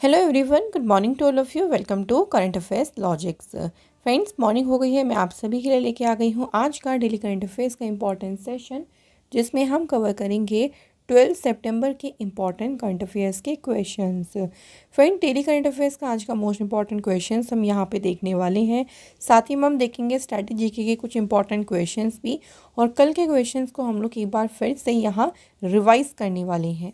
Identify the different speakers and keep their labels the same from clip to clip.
Speaker 1: Hello everyone, good morning to all of you. Welcome to current affairs logics. Friends, morning हो गई है। मैं आप सभी के लिए लेके आ गई हूँ आज का डेली करंट अफेयर्स का इम्पॉर्टेंट सेशन, जिसमें हम कवर करेंगे 12 सितंबर के इम्पॉर्टेंट करंट अफेयर्स के questions. Friend, daily current affairs का आज का मोस्ट इंपॉर्टेंट क्वेश्चंस हम यहाँ पे देखने वाले हैं। साथ ही हम देखेंगे स्ट्रैटेजी के कुछ इंपॉर्टेंट क्वेश्चंस भी, और कल के क्वेश्चंस को हम लोग एक बार फिर से यहाँ रिवाइज करने वाले हैं।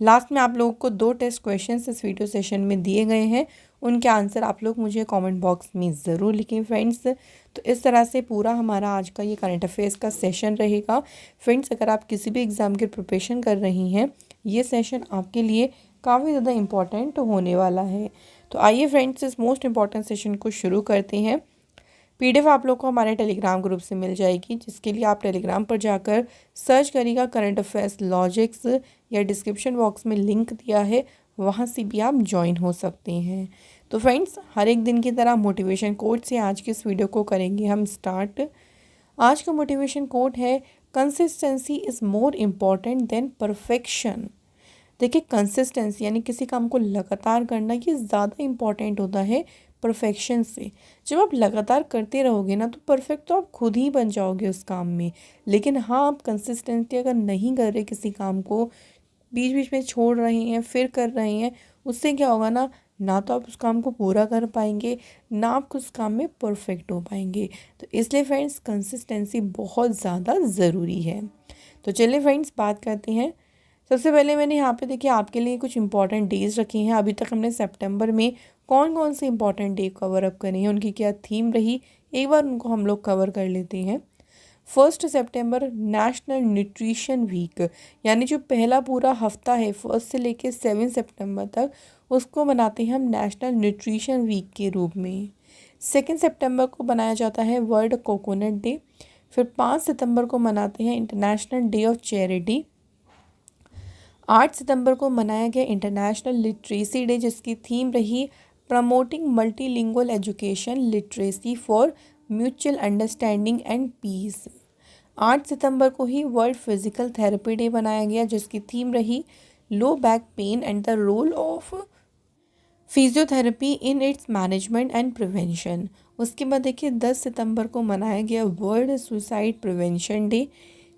Speaker 1: लास्ट में आप लोगों को 2 टेस्ट क्वेश्चंस इस वीडियो सेशन में दिए गए हैं, उनके आंसर आप लोग मुझे कमेंट बॉक्स में ज़रूर लिखें फ्रेंड्स। तो इस तरह से पूरा हमारा आज का ये करंट अफेयर्स का सेशन रहेगा। फ्रेंड्स, अगर आप किसी भी एग्ज़ाम की प्रिपरेशन कर रही हैं, ये सेशन आपके लिए काफ़ी ज़्यादा इम्पॉर्टेंट होने वाला है। तो आइए फ्रेंड्स, इस मोस्ट इम्पॉर्टेंट सेशन को शुरू करते हैं। पीडीएफ आप लोग को हमारे टेलीग्राम ग्रुप से मिल जाएगी, जिसके लिए आप टेलीग्राम पर जाकर सर्च करिएगा करंट अफेयर्स लॉजिक्स, या डिस्क्रिप्शन बॉक्स में लिंक दिया है, वहाँ से भी आप ज्वाइन हो सकते हैं। तो फ्रेंड्स, हर एक दिन की तरह मोटिवेशन कोट से आज की इस वीडियो को करेंगे हम स्टार्ट। आज का मोटिवेशन कोट है, consistency is more important than perfection. देखिए, कंसिस्टेंसी यानी किसी काम को लगातार करना, ये ज़्यादा इम्पॉर्टेंट होता है परफेक्शन से। जब आप लगातार करते रहोगे ना, तो परफेक्ट तो आप खुद ही बन जाओगे उस काम में। लेकिन हाँ, आप कंसिस्टेंटली अगर नहीं कर रहे किसी काम को, बीच बीच में छोड़ रहे हैं फिर कर रहे हैं, उससे क्या होगा ना तो आप उस काम को पूरा कर पाएंगे, ना आप उस काम में परफेक्ट हो पाएंगे। तो इसलिए फ्रेंड्स, कंसिस्टेंसी बहुत ज़्यादा ज़रूरी है। तो चलिए फ्रेंड्स, बात करते हैं। सबसे पहले मैंने यहाँ पे देखिए आपके लिए कुछ इंपॉर्टेंट डेज रखे हैं। अभी तक हमने सितंबर में कौन कौन से इंपॉर्टेंट डे कवर अप करे हैं, उनकी क्या थीम रही, एक बार उनको हम लोग कवर कर लेते हैं। 1 सितंबर नेशनल न्यूट्रिशन वीक, यानी जो पहला पूरा हफ्ता है 1 से लेकर 7 सितंबर तक, उसको मनाते हैं हम नेशनल न्यूट्रिशन वीक के रूप में। 2 सितंबर को बनाया जाता है वर्ल्ड कोकोनट डे। फिर 5 सितंबर को मनाते हैं इंटरनेशनल डे ऑफ चैरिटी। 8 सितंबर को मनाया गया इंटरनेशनल लिटरेसी डे, जिसकी थीम रही promoting multilingual education, literacy for mutual understanding and peace. 8 सितंबर को ही वर्ल्ड फिजिकल थेरेपी डे बनाया गया, जिसकी थीम रही low back pain and the role of physiotherapy in its management and prevention. उसके बाद देखिए 10 सितंबर को मनाया गया वर्ल्ड सुसाइड प्रिवेंशन डे।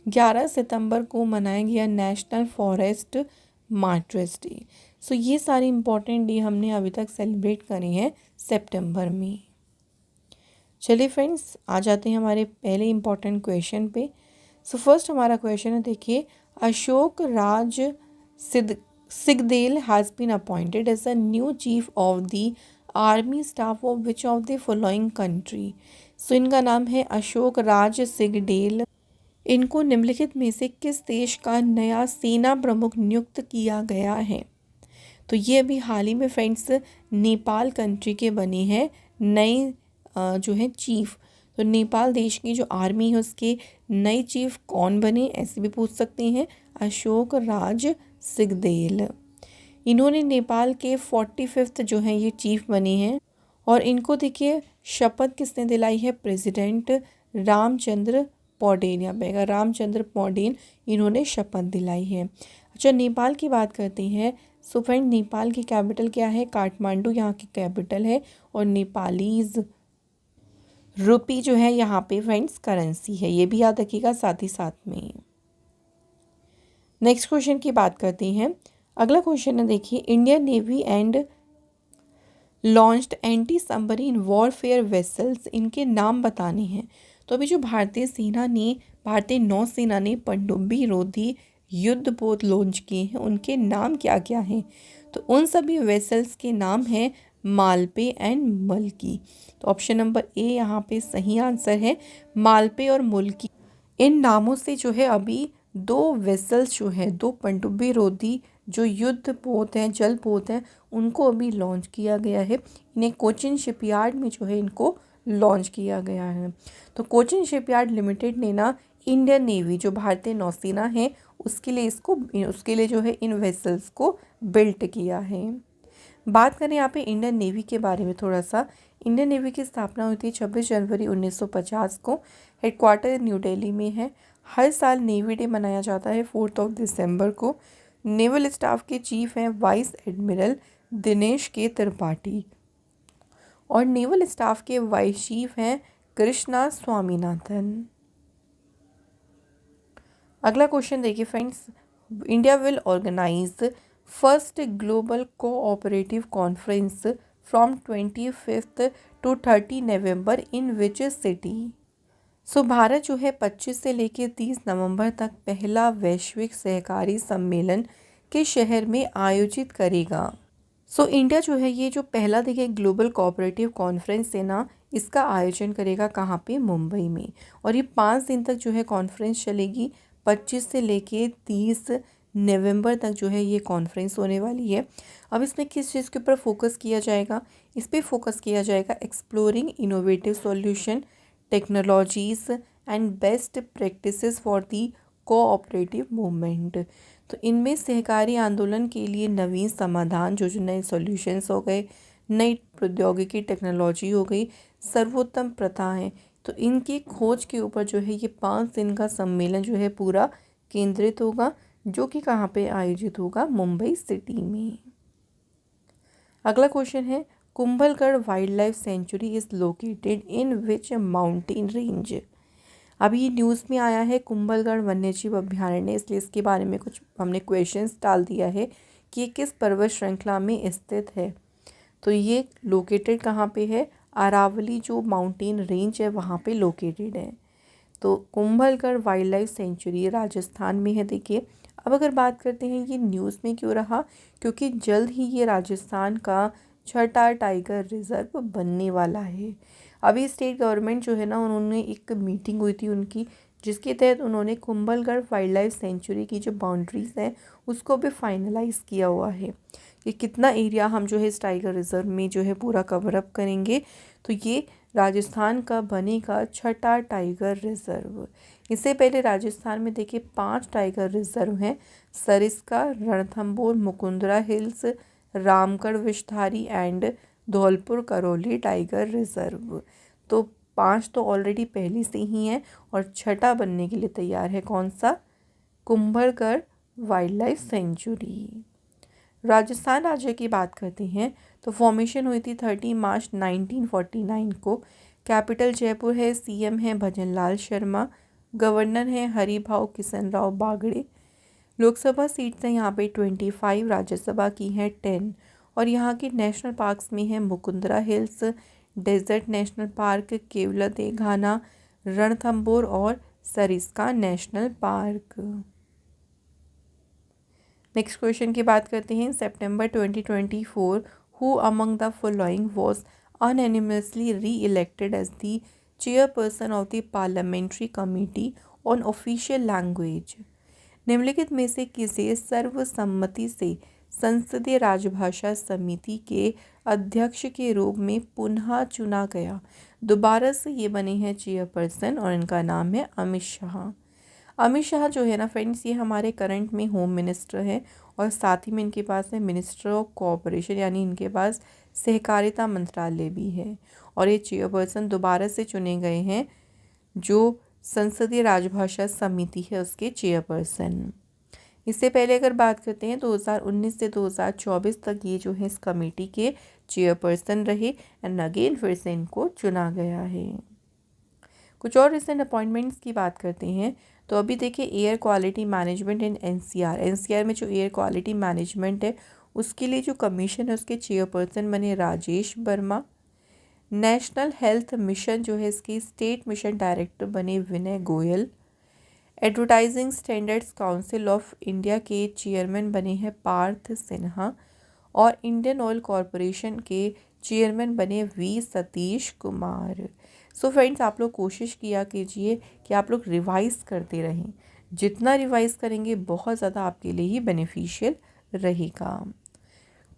Speaker 1: 11 सितंबर को मनाया गया नेशनल फॉरेस्ट मार्टर्स डे। सो ये सारे इंपॉर्टेंट डे हमने अभी तक सेलिब्रेट करे हैं सितंबर में। चलिए फ्रेंड्स, आ जाते हैं हमारे पहले इंपॉर्टेंट क्वेश्चन पे। सो फर्स्ट हमारा क्वेश्चन है, देखिए, Ashok Raj Sigdel has been appointed as a new chief of the army staff of which of the following country. So इनका नाम है अशोक राज सिगदेल। इनको निम्नलिखित में से किस देश का नया सेना प्रमुख नियुक्त किया गया है? तो ये अभी हाल ही में फ्रेंड्स नेपाल कंट्री के बने हैं नए जो है चीफ। तो नेपाल देश की जो आर्मी है, उसके नए चीफ कौन बने, ऐसे भी पूछ सकते हैं। अशोक राज सिगदेल, इन्होंने नेपाल के 45th जो हैं ये चीफ बने हैं। और इनको देखिए शपथ किसने दिलाई है? प्रेसिडेंट रामचंद्र पौडेल, यहाँ पे रामचंद्र पौडेल इन्होंने शपथ दिलाई है। अच्छा, नेपाल की बात करते हैं। सो फ्रेंड, नेपाल की कैपिटल क्या है? काठमांडू यहाँ की कैपिटल है। और नेपालीज रुपी जो है यहाँ पे फ्रेंड्स करेंसी है, ये भी याद रखिएगा साथ ही साथ में। नेक्स्ट क्वेश्चन की बात करते हैं। अगला क्वेश्चन है, देखिए, Indian navy and launched anti submarine warfare vessels, इनके नाम बताने हैं। तो अभी जो भारतीय नौसेना ने पनडुब्बी रोधी युद्धपोत लॉन्च किए हैं, उनके नाम क्या क्या हैं? तो उन सभी वेसल्स के नाम हैं मालपे एंड मलकी। तो ऑप्शन नंबर ए यहाँ पे सही आंसर है, मालपे और मुल्की। इन नामों से जो है अभी 2 वेसल्स जो है, 2 पनडुब्बी रोधी जो युद्ध पोत हैं, जल पोत हैं, उनको अभी लॉन्च किया गया है। इन्हें कोचिन शिपयार्ड में जो है इनको लॉन्च किया गया है। तो कोचिन शिपयार्ड लिमिटेड ने ना इंडियन नेवी, जो भारतीय नौसेना है, उसके लिए जो है इन वेसल्स को बिल्ट किया है। बात करें यहाँ पे इंडियन नेवी के बारे में थोड़ा सा। इंडियन नेवी की स्थापना हुई थी 26 जनवरी 1950 को। हेडक्वार्टर न्यू दिल्ली में है। हर साल नेवी डे मनाया जाता है 4 दिसंबर को। नेवल स्टाफ के चीफ हैं vice admiral Dinesh K Tripathi. और नेवल स्टाफ के वाइस चीफ हैं कृष्णा स्वामीनाथन। अगला क्वेश्चन देखिए friends, India will organise first global cooperative conference from 25 to 30 November in which city. So Bharat जो है 25 से लेकर 30 नवंबर तक पहला वैश्विक सहकारी सम्मेलन किस शहर में आयोजित करेगा। सो इंडिया जो है ये जो पहला देखिए ग्लोबल कोऑपरेटिव कॉन्फ्रेंस है ना, इसका आयोजन करेगा कहाँ पे, मुंबई में। और ये 5 दिन तक जो है कॉन्फ्रेंस चलेगी, 25 से लेके 30 नवंबर तक जो है ये कॉन्फ्रेंस होने वाली है। अब इसमें किस चीज़ के ऊपर फोकस किया जाएगा, इस पर फोकस किया जाएगा exploring innovative solution, technologies and best practices for the cooperative movement. तो इनमें सहकारी आंदोलन के लिए नवीन समाधान, जो नए सॉल्यूशंस हो गए, नई प्रौद्योगिकी टेक्नोलॉजी हो गई, सर्वोत्तम प्रथाएं, तो इनकी खोज के ऊपर जो है ये 5 दिन का सम्मेलन जो है पूरा केंद्रित होगा, जो कि कहाँ पे आयोजित होगा, मुंबई सिटी में। अगला क्वेश्चन है, Kumbhalgarh wild life sanctuary is located in which mountain range. अभी ये न्यूज़ में आया है कुंभलगढ़ वन्यजीव अभ्यारण्य, इसलिए इसके बारे में कुछ हमने क्वेश्चंस डाल दिया है कि ये किस पर्वत श्रृंखला में स्थित है। तो ये लोकेटेड कहाँ पे है, अरावली जो माउंटेन रेंज है वहाँ पे लोकेटेड है। तो Kumbhalgarh wild life sanctuary Rajasthan में है। देखिए अब अगर बात करते हैं ये न्यूज़ में क्यों रहा, क्योंकि जल्द ही ये राजस्थान का छठा टाइगर रिजर्व बनने वाला है। अभी स्टेट गवर्नमेंट जो है ना, उन्होंने एक मीटिंग हुई थी उनकी, जिसके तहत उन्होंने कुंभलगढ़ वाइल्ड लाइफ सेंचुरी की जो बाउंड्रीज हैं उसको भी फाइनलाइज किया हुआ है कि कितना एरिया हम जो है इस टाइगर रिजर्व में जो है पूरा कवर अप करेंगे। तो ये राजस्थान का बनेगा छठा टाइगर रिजर्व। इससे पहले राजस्थान में देखिए 5 टाइगर रिजर्व हैं, Sariska, Ranthambore, Mukundra hills, Ramgarh Vishdhari and Dholpur Karauli tiger reserve. तो 5 तो ऑलरेडी पहले से ही हैं और छठा बनने के लिए तैयार है, कौन सा, Kumbhalgarh wild life sanctuary. Rajasthan राज्य की बात करते हैं तो फॉर्मेशन हुई थी 30 मार्च 1949 को। कैपिटल जयपुर है, सीएम है भजनलाल शर्मा, गवर्नर हैं हरिभाऊ किशन राव बागड़े। लोकसभा सीट्स हैं यहाँ पे 25, राज्यसभा की हैं 10। और यहाँ के नेशनल पार्क्स में है Mukundra hills, desert national park, Keoladeo देघाना, रणथंभौर और Sariska national park. Next question की बात करते हैं, सितंबर 2024 who among the following was unanimously re-elected as the chairperson of the parliamentary committee on official language. निम्नलिखित में से किसे सर्वसम्मति से संसदीय राजभाषा समिति के अध्यक्ष के रूप में पुनः चुना गया। दोबारा से ये बने हैं चेयरपर्सन और इनका नाम है अमित शाह। अमित शाह जो है ना फ्रेंड्स, ये हमारे करंट में होम मिनिस्टर हैं और साथ ही में इनके पास है मिनिस्टर ऑफ कोऑपरेशन, यानी इनके पास सहकारिता मंत्रालय भी है। और ये चेयरपर्सन दोबारा से चुने गए हैं, जो संसदीय राजभाषा समिति है उसके चेयरपर्सन। इससे पहले अगर बात करते हैं 2019 से 2024 तक ये जो है इस कमेटी के चेयरपर्सन रहे एंड अगेन फिर से इनको चुना गया है। कुछ और रिसेंट अपॉइंटमेंट्स की बात करते हैं तो अभी देखिए air quality management in NCR में जो एयर क्वालिटी मैनेजमेंट है उसके लिए जो कमीशन है उसके चेयरपर्सन बने Rajesh Verma. National health mission जो है इसके स्टेट मिशन डायरेक्टर बने Vinay Goyal. Advertising standards council of India के चेयरमैन बने हैं पार्थ सिन्हा। और इंडियन ऑयल कॉरपोरेशन के चेयरमैन बने V Satish Kumar. So friends, आप लोग कोशिश किया कीजिए कि आप लोग रिवाइज करते रहें, जितना रिवाइज करेंगे बहुत ज़्यादा आपके लिए ही बेनिफिशियल रहेगा।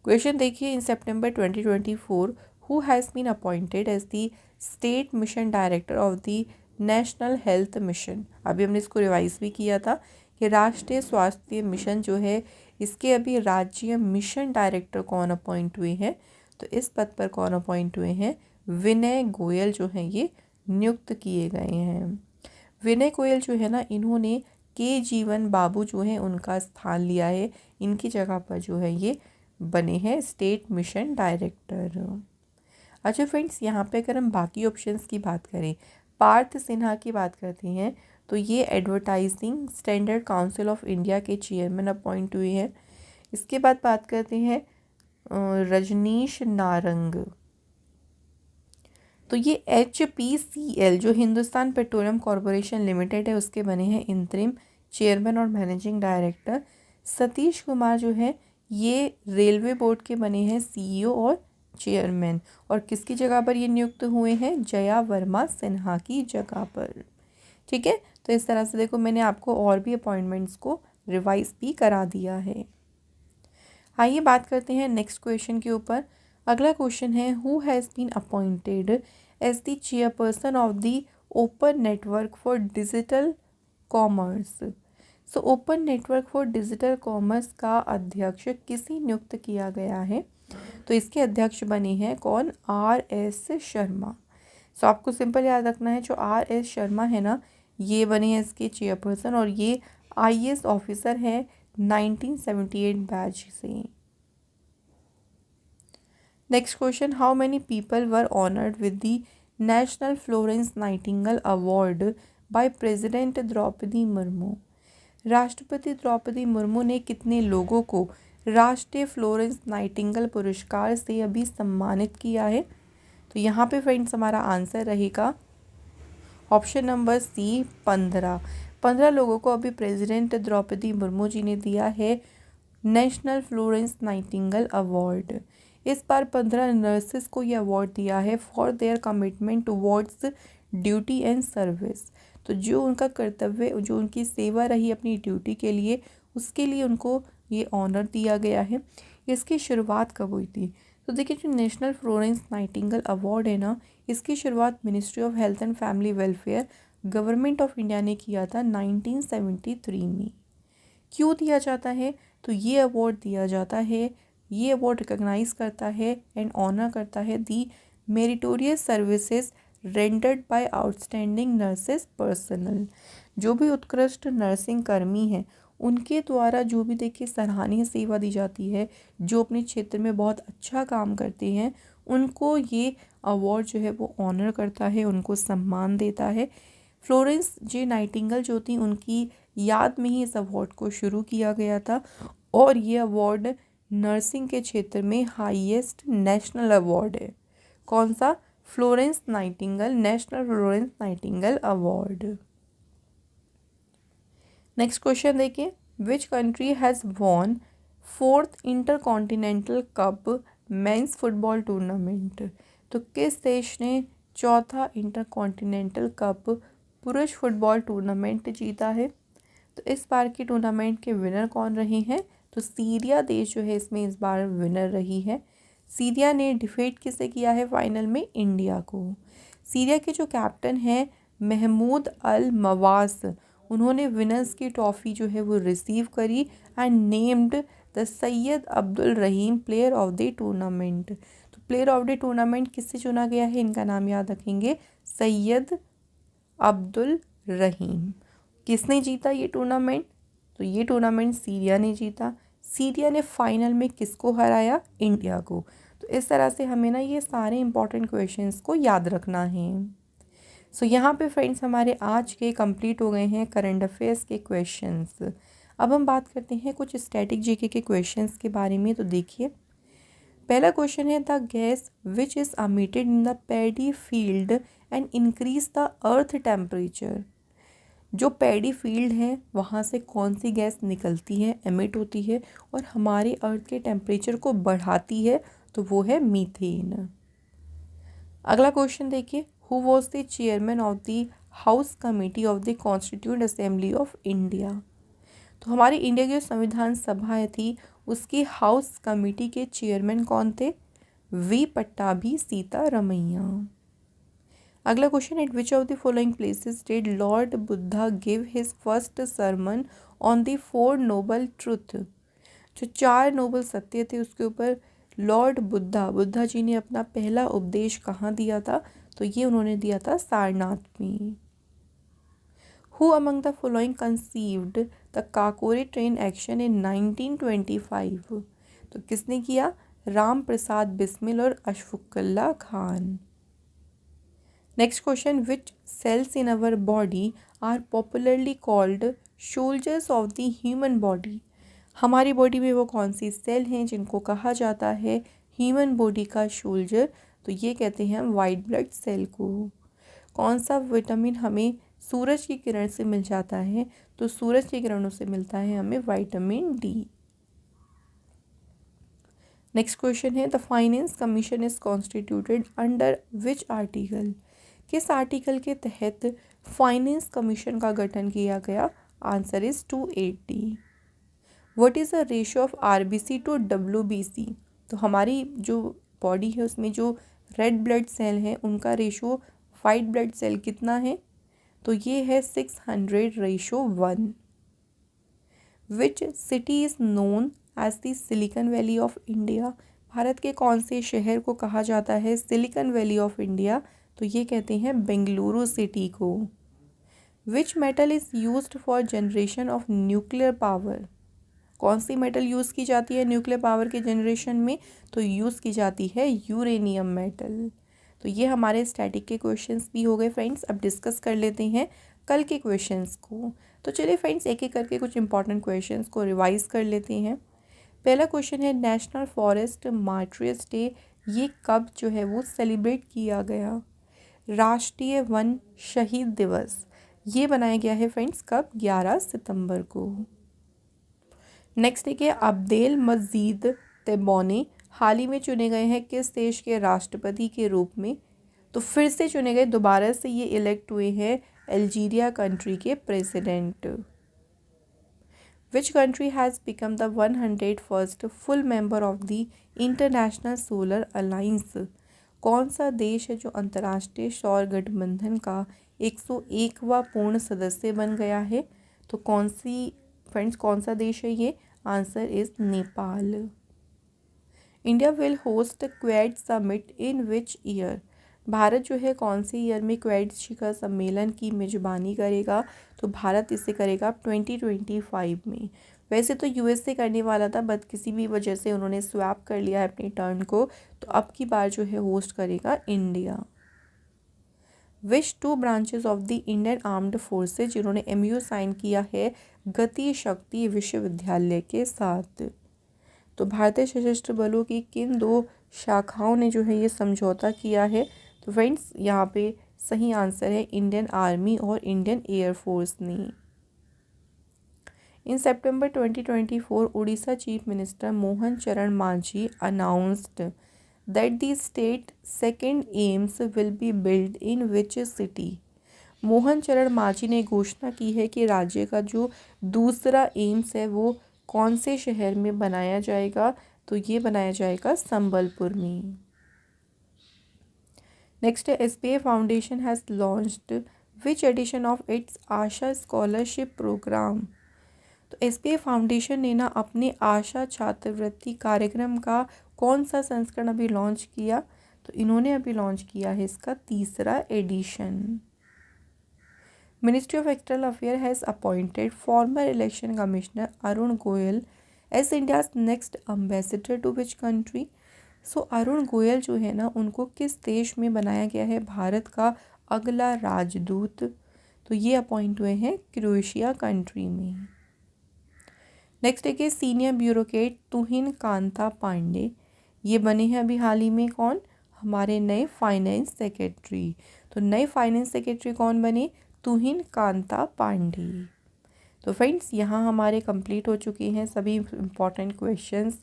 Speaker 1: क्वेश्चन देखिए, in September 2024 who has been appointed as the state mission director of the national health mission. अभी हमने इसको रिवाइज भी किया था कि राष्ट्रीय स्वास्थ्य मिशन जो है इसके अभी राज्य मिशन डायरेक्टर कौन अपॉइंट हुए हैं, तो इस पद पर कौन अपॉइंट हुए हैं, विनय गोयल जो हैं ये नियुक्त किए गए हैं। विनय गोयल जो है ना, इन्होंने के जीवन बाबू जो है उनका स्थान लिया है, इनकी जगह पर जो है ये बने हैं स्टेट मिशन डायरेक्टर। अच्छा फ्रेंड्स, यहाँ पे अगर हम बाकी ऑप्शंस की बात करें, पार्थ सिन्हा की बात करते हैं तो ये advertising standard council of India के चेयरमैन अपॉइंट हुए हैं। इसके बाद बात करते हैं रजनीश नारंग, तो ये HPCL जो हिंदुस्तान पेट्रोलियम कॉरपोरेशन लिमिटेड है उसके बने हैं इंतरिम चेयरमैन और मैनेजिंग डायरेक्टर। सतीश कुमार जो है ये रेलवे बोर्ड के बने हैं CEO और चेयरमैन, और किसकी जगह पर ये नियुक्त हुए हैं, जया वर्मा सिन्हा की जगह पर। ठीक है, तो इस तरह से देखो मैंने आपको और भी अपॉइंटमेंट्स को रिवाइज भी करा दिया है। आइए बात करते हैं नेक्स्ट क्वेश्चन के ऊपर। अगला क्वेश्चन है, who has been appointed as the chairperson of the open network for digital commerce. So open network for digital commerce का अध्यक्ष किसे नियुक्त किया गया है, तो इसके अध्यक्ष बने हैं कौन, RS शर्मा। सो आपको सिंपल याद रखना है, जो RS शर्मा है ना, ये बने हैं इसके चेयरपर्सन, और ये IAS ऑफिसर है 1978 बैच से। Next question, how many people were honoured with the national Florence Nightingale award by president Droupadi Murmu. राष्ट्रपति द्रौपदी मुर्मू ने कितने लोगों को राष्ट्रीय फ्लोरेंस नाइटिंगेल पुरस्कार से अभी सम्मानित किया है, तो यहाँ पे फ्रेंड्स हमारा आंसर रहेगा ऑप्शन नंबर C, 15 लोगों को अभी प्रेसिडेंट द्रौपदी मुर्मू जी ने दिया है नेशनल फ्लोरेंस नाइटिंगेल अवार्ड। इस बार 15 नर्सेस को ये अवार्ड दिया है for their commitment towards duty and service. तो जो उनका कर्तव्य, जो उनकी सेवा रही अपनी ड्यूटी के लिए, उसके लिए उनको ये ऑनर दिया गया है। इसकी शुरुआत कब हुई थी, तो देखिए जो नेशनल फ्लोरेंस नाइटिंगेल अवार्ड है ना, इसकी शुरुआत ministry of health and family welfare government of India ने किया था 1973 में। क्यों दिया जाता है, तो ये अवार्ड दिया जाता है, ये अवार्ड रिकॉग्नाइज करता है एंड ऑनर करता है the meritorious services rendered by outstanding nurses personal. जो भी उत्कृष्ट नर्सिंग कर्मी हैं उनके द्वारा जो भी देखिए सराहनीय सेवा दी जाती है, जो अपने क्षेत्र में बहुत अच्छा काम करते हैं, उनको ये अवार्ड जो है वो ऑनर करता है, उनको सम्मान देता है। फ्लोरेंस जे नाइटिंगेल जो थी उनकी याद में ही इस अवार्ड को शुरू किया गया था, और ये अवार्ड नर्सिंग के क्षेत्र में हाईएस्ट नेशनल अवार्ड है। कौन सा, Florence Nightingale national Florence Nightingale award. Next question देखिए, which country has won 4th intercontinental cup men's football tournament. तो किस देश ने चौथा इंटरकॉन्टिनेंटल कप पुरुष फुटबॉल टूर्नामेंट जीता है, तो इस बार की टूर्नामेंट के विनर कौन रहे हैं, तो सीरिया देश जो है इसमें इस बार विनर रही है। सीरिया ने डिफीट किसे किया है फाइनल में, इंडिया को। सीरिया के जो कैप्टन हैं महमूद अल मवास, उन्होंने विनर्स की ट्रॉफी जो है वो रिसीव करी and named the Syed Abdul Rahim player of the tournament. तो प्लेयर ऑफ द टूर्नामेंट किससे चुना गया है, इनका नाम याद रखेंगे, सैयद अब्दुल रहीम। किसने जीता ये टूर्नामेंट, तो ये टूर्नामेंट सीरिया ने जीता। सीरिया ने फाइनल में किसको हराया, इंडिया को। तो इस तरह से हमें ना ये सारे इंपॉर्टेंट क्वेश्चंस को याद रखना है। सो यहाँ पे फ्रेंड्स हमारे आज के कंप्लीट हो गए हैं करंट अफेयर्स के क्वेश्चंस। अब हम बात करते हैं कुछ स्टैटिक जीके के क्वेश्चंस के बारे में। तो देखिए पहला क्वेश्चन है, the gas which is emitted in the paddy field and increase the earth temperature. जो पैडी फील्ड है वहाँ से कौन सी गैस निकलती है, एमिट होती है, और हमारे अर्थ के टेम्परेचर को बढ़ाती है, तो वो है मीथेन। अगला क्वेश्चन देखिए, who was the chairman of the house committee of the constituent assembly of India. तो हमारी इंडिया की जो संविधान सभा थी उसकी हाउस कमेटी के चेयरमैन कौन थे, V पट्टाभी सीतारमैया। अगला question, at which of the following places did lord Buddha give his first sermon on the 4 noble truth. जो 4 नोबल सत्य थे उसके ऊपर लॉर्ड बुद्धा जी ने अपना पहला उपदेश कहाँ दिया था, तो ये उन्होंने दिया था सारनाथ में। Who among the following conceived the Kakori train action in 1925। तो किसने किया? राम प्रसाद बिस्मिल और Ashfaqulla Khan. Next question, which cells in our body are popularly called soldiers of the human body? हमारी बॉडी में वो कौन सी सेल हैं जिनको कहा जाता है ह्यूमन बॉडी का सोल्जर? तो ये कहते हैं हम वाइट ब्लड सेल को। कौन सा विटामिन हमें सूरज की किरण से मिल जाता है? तो सूरज की किरणों से मिलता है हमें विटामिन डी। नेक्स्ट क्वेश्चन है, the finance commission is constituted under which article? किस आर्टिकल के तहत फाइनेंस कमीशन का गठन किया गया? Answer is 280। What is the ratio of RBC to WBC? तो हमारी जो बॉडी है उसमें जो रेड ब्लड सेल है उनका रेशियो वाइट ब्लड सेल कितना है? तो ये है 600:1। Which city is known as the Silicon Valley of India? Bharat के कौन से शहर को कहा जाता है सिलिकॉन वैली ऑफ इंडिया? तो ये कहते हैं बेंगलुरु सिटी को। Which metal is used for generation of nuclear power? कौन सी मेटल यूज़ की जाती है न्यूक्लियर पावर के जनरेशन में? तो यूज़ की जाती है यूरेनियम मेटल। तो ये हमारे स्टैटिक के क्वेश्चंस भी हो गए फ्रेंड्स। अब डिस्कस कर लेते हैं कल के क्वेश्चंस को। तो चलिए फ्रेंड्स एक एक करके कुछ इंपॉर्टेंट क्वेश्चंस को रिवाइज कर लेते हैं। पहला क्वेश्चन है, नेशनल फॉरेस्ट मार्टरियस डे ये कब जो है वो सेलिब्रेट किया गया? राष्ट्रीय वन शहीद दिवस ये बनाया गया है फ्रेंड्स कब? 11 सितंबर को। नेक्स्ट है, अब्देल मजीद तेब्बोने हाल ही में चुने गए हैं किस देश के राष्ट्रपति के रूप में? तो फिर से चुने गए, दोबारा से ये इलेक्ट हुए हैं अल्जीरिया कंट्री के president. Which country has become the 101st full member of the international solar alliance? कौन सा देश है जो अंतर्राष्ट्रीय सौर गठबंधन का 101वां पूर्ण सदस्य बन गया है? तो कौन सा देश है ये? Answer is Nepal. India will host Quad summit in which year? Bharat जो है कौन से ईयर में क्वेड शिखर सम्मेलन की मेजबानी करेगा? तो भारत इसे करेगा 2025 में। वैसे तो यूएसए करने वाला था बट किसी भी वजह से उन्होंने स्वैप कर लिया है अपनी टर्न को, तो अब की बार जो है होस्ट करेगा India. Which 2 branches of the Indian armed forces जिन्होंने MOU साइन किया है गति शक्ति विश्वविद्यालय के साथ? तो भारतीय सशस्त्र बलों की किन 2 शाखाओं ने जो है ये समझौता किया है? तो फ्रेंड्स यहाँ पे सही आंसर है इंडियन आर्मी और इंडियन एयरफोर्स ने। इन September 2024 Orissa chief minister Mohan चरण Manjhi announced that the state second AIIMS will be built in which city? Mohan चरण मांझी ने घोषणा की है कि राज्य का जो दूसरा एम्स है वो कौन से शहर में बनाया जाएगा? तो ये बनाया जाएगा संबलपुर में। नेक्स्ट है, SBI foundation has launched which edition of its Asha scholarship programme? तो SBI फाउंडेशन ने ना अपने आशा छात्रवृत्ति कार्यक्रम का कौन सा संस्करण अभी लॉन्च किया? तो इन्होंने अभी लॉन्च किया है इसका 3रा edition. Ministry of external affair has appointed former election commissioner Arun Goyal as India's next ambassador to which country? So Arun Goyal जो है ना उनको किस देश में बनाया गया है भारत का अगला राजदूत? तो ये अपॉइंट हुए हैं क्रोएशिया कंट्री में। नेक्स्ट है कि सीनियर ब्यूरोक्रेट तुहिन कांता पांडे ये बने हैं अभी हाल ही में कौन? हमारे नए फाइनेंस सेक्रेटरी। तो नए फाइनेंस सेक्रेटरी कौन बने? तुहिन कांता पांडे। तो फ्रेंड्स यहाँ हमारे कंप्लीट हो चुके हैं सभी इम्पॉर्टेंट क्वेश्चंस।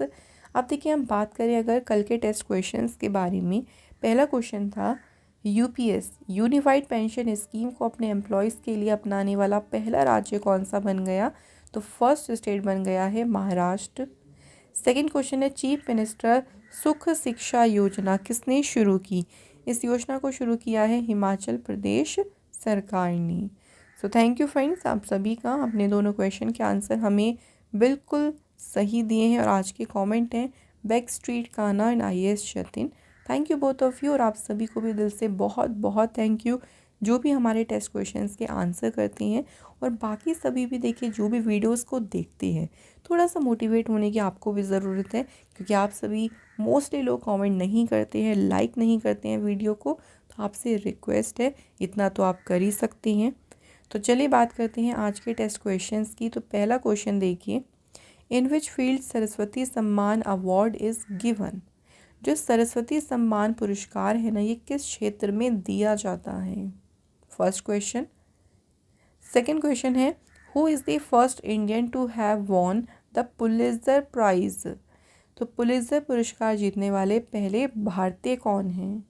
Speaker 1: अब देखिए हम बात करें अगर कल के टेस्ट क्वेश्चंस के बारे में। पहला क्वेश्चन था, UPS यूनिफाइड पेंशन स्कीम को अपने एम्प्लॉयज़ के लिए अपनाने वाला पहला राज्य कौन सा बन गया? तो फर्स्ट स्टेट बन गया है महाराष्ट्र। सेकंड क्वेश्चन है, चीफ मिनिस्टर सुख शिक्षा योजना किसने शुरू की? इस योजना को शुरू किया है हिमाचल प्रदेश सरकार ने। सो थैंक यू फ्रेंड्स, आप सभी का अपने दोनों क्वेश्चन के आंसर हमें बिल्कुल सही दिए हैं और आज के कमेंट हैं बैक स्ट्रीट काना and IAS Jatin. Thank you both of you और आप सभी को भी दिल से बहुत बहुत थैंक यू जो भी हमारे टेस्ट क्वेश्चंस के आंसर करती हैं और बाकी सभी भी देखिए जो भी वीडियोस को देखते हैं, थोड़ा सा मोटिवेट होने की आपको भी ज़रूरत है, क्योंकि आप सभी मोस्टली लोग कमेंट नहीं करते हैं, लाइक नहीं करते हैं वीडियो को। तो आपसे रिक्वेस्ट है, इतना तो आप कर ही सकती हैं। तो चलिए बात करते हैं आज के टेस्ट क्वेश्चंस की। तो पहला क्वेश्चन देखिए, इन विच फील्ड सरस्वती सम्मान अवार्ड इज़ गिवन। जो सरस्वती सम्मान पुरस्कार है ना, ये किस क्षेत्र में दिया जाता है? First question. सेकंड क्वेश्चन है, who is the first Indian to have won the Pulitzer prize. तो पुलित्ज़र पुरस्कार जीतने वाले पहले भारतीय कौन हैं?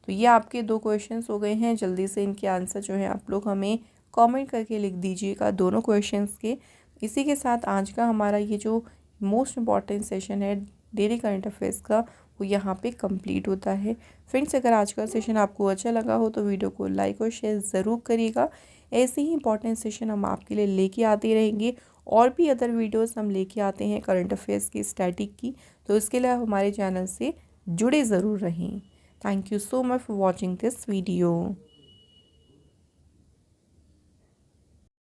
Speaker 1: तो ये आपके दो क्वेश्चंस हो गए हैं। जल्दी से इनके आंसर जो है आप लोग हमें कमेंट करके लिख दीजिएगा दोनों क्वेश्चंस के। इसी के साथ आज का हमारा ये जो मोस्ट इम्पॉर्टेंट सेशन है डेली करंट अफेयर्स का, वो यहाँ पे कंप्लीट होता है। फ्रेंड्स, अगर आज का सेशन आपको अच्छा लगा हो तो वीडियो को लाइक और शेयर ज़रूर करिएगा। ऐसे ही इंपॉर्टेंट सेशन हम आपके लिए लेके आते रहेंगे, और भी अदर वीडियोस हम लेके आते हैं करंट अफेयर्स की, स्टैटिक की। तो इसके लिए हमारे चैनल से जुड़े ज़रूर रहें। Thank you so much for watching this video.